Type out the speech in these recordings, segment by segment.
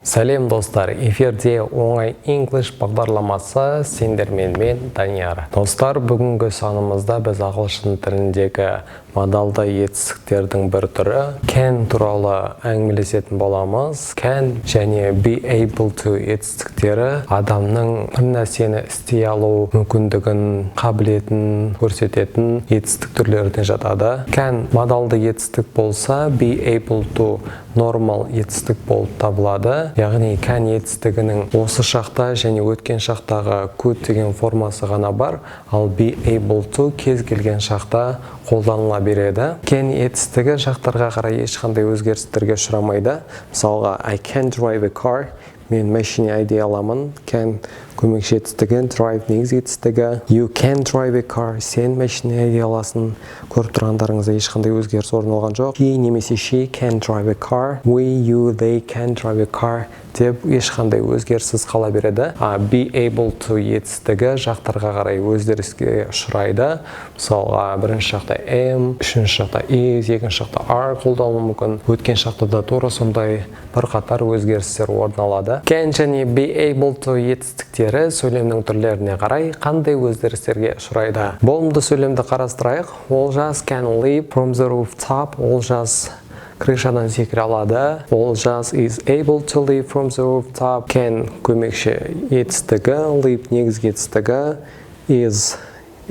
Сәлем достар, эфирде оңай English бағдарламасы сендермен мен Данияр. Достар, бүгінгі санымызда біз ағылшын тіліндегі модалды етістіктердің бір түрі can туралы әңгімелесетін боламыз. Can және be able to етістіктері адамның бір нәрсені істей алу мүмкіндігін, қабілетін көрсететін етістік түрлеріне жатады. Can модалды етістік болса, be able to нормал етістік болып табылады. Яғни can етістігінің осы шақта және өткен шақтағы could деген формасы ғана бар, ал be able to кез келген шақта қолданыла береді. Can етістігі шақтарға қарай ешқандай өзгерістерге ұшырамайды. Мысалға, I can drive a car, мен машина айдай аламын. Can көмекші етістігі, drive негізгі етістігі. You can drive a car, сен машина айдай аласың. Көріп тұрғандарыңызда ешқандай өзгеріс орын алған жоқ. He немесе she can drive a car. We, you, they can drive a car деп ешқандай өзгеріссіз қала береді. Be able to етістігі жақтарға қарай өзгеріске ұшырайды. Мысалға, бірінші шақта am, үшінші шақта is, екінші шақта are қолданылуы мүмкін. Өткен шақта да тура сондай бірқатар өзгерістер орын алады. Can және be able to етістіктері сөйлемнің түрлеріне қарай қандай өзгерістерге ұшырайды. Болымды сөйлемді қарастырайық. Ол жас can leap from the rooftop. Ол жас крышадан секіре алады. Ол жас is able to leap from the rooftop. Can көмекші етістігі, leap негізгі етістігі, is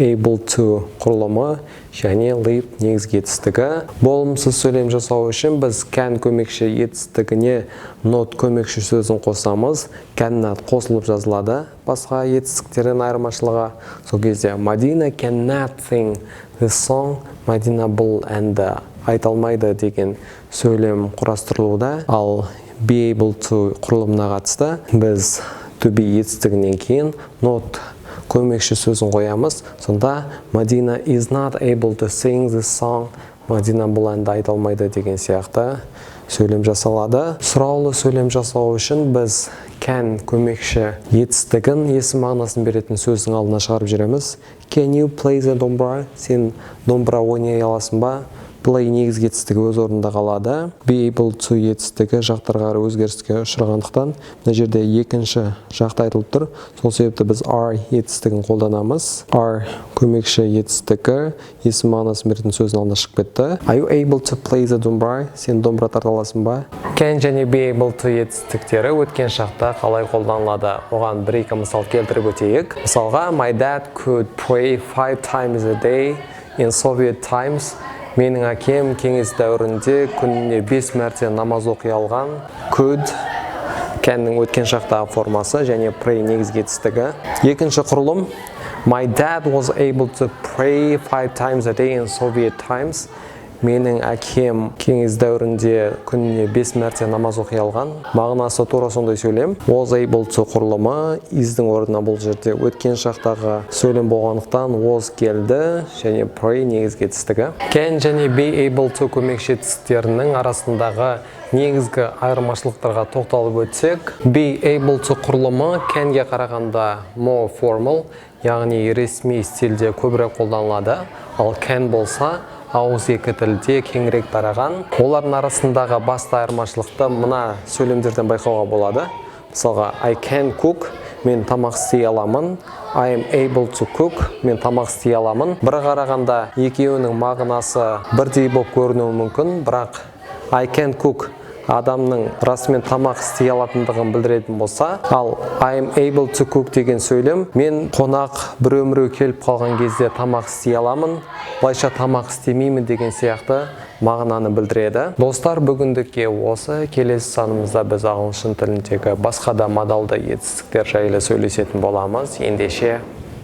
able to құрылымы және leap негізгі етістігі. Болымсыз сөйлем жасау үшін біз can көмекші етістігіне not көмекші сөзін қосамыз. Cannot қосылып жазылады. Басқа етістіктердің айырмашылығы сол кезде Madina cannot sing this song. Madina бұл әнді айта алмайды деген сөйлем құрастырылуда. Ал be able to құрылымына қатысты біз to be етістігінен кейін not көмекші сөзін қоямыз. Сонда Madina is not able to sing this song. Madina бұл әнді айта алмайды деген сияқты сөйлем жасалады. Сұраулы сөйлем жасау үшін біз can көмекші етістігін есім мағынасын беретін сөздің алдына шығарып жүреміз. Can you play the домбыра? Сен домбыра ойнай аласың ба? Play негізгі етістігі өз орнында қалады. Be able to етістігі жақтарға өзгеріске ұшырағандықтан мына жерде екінші жақта айтылып тұр. Сол себепті біз are етістігін қолданамыз. Are көмекші етістігі есім мағынасын беретін сөздің алдына шығып кетті. Are you able to play the домбыра? Сен домбыра тарта аласың ба? Can және be able to етістіктері өткен шақта қалай қолданылады? Оған бір-екі мысал келтіріп өтейік. Мысалға, my dad could pray 5 times a day in Soviet times. Менің әкем кеңес дәуірінде күніне 5 мәрте намаз оқи алған. Could canның өткен шақтағы формасы және pray негізгі етістігі. Екінші құрылым My dad was able to pray 5 times a day in Soviet times. Менің әкем кеңес дәуірінде күніне 5 мәрте намаз оқи алған. Мағынасы тура сондай сөйлем. Was able to құрылымы isдің орнына бұл жерде өткен шақтағы сөйлем болғандықтан was келді және pray негізгі етістігі. Can және be able to көмекші етістіктерінің арасындағы негізгі айырмашылықтарға тоқталып өтсек, be able to құрылымы canге қарағанда more formal, яғни ресми стильде көбірек қолданылады, ал can болса ауыз екі тілде кеңірек тараған. Олардың арасындағы басты айырмашылықты мына сөйлемдерден байқауға болады. Мысалға, I can cook, мен тамақ істей аламын. I am able to cook, мен тамақ істей аламын. Бір қарағанда екеуінің мағынасы бірдей болып көрінуі мүмкін, бірақ I can cook адамның расымен тамақ істей алатындығын білдіретін болса, ал I am able to cook деген сөйлем мен қонақ біреу-міреу келіп қалған кезде тамақ істей аламын, былайша тамақ істемеймін деген сияқты мағынаны білдіреді. Достар, бүгіндікке осы. Келесі санымызда біз ағылшын тіліндегі басқа да модалды етістіктер жайлы сөйлесетін боламыз. Ендеше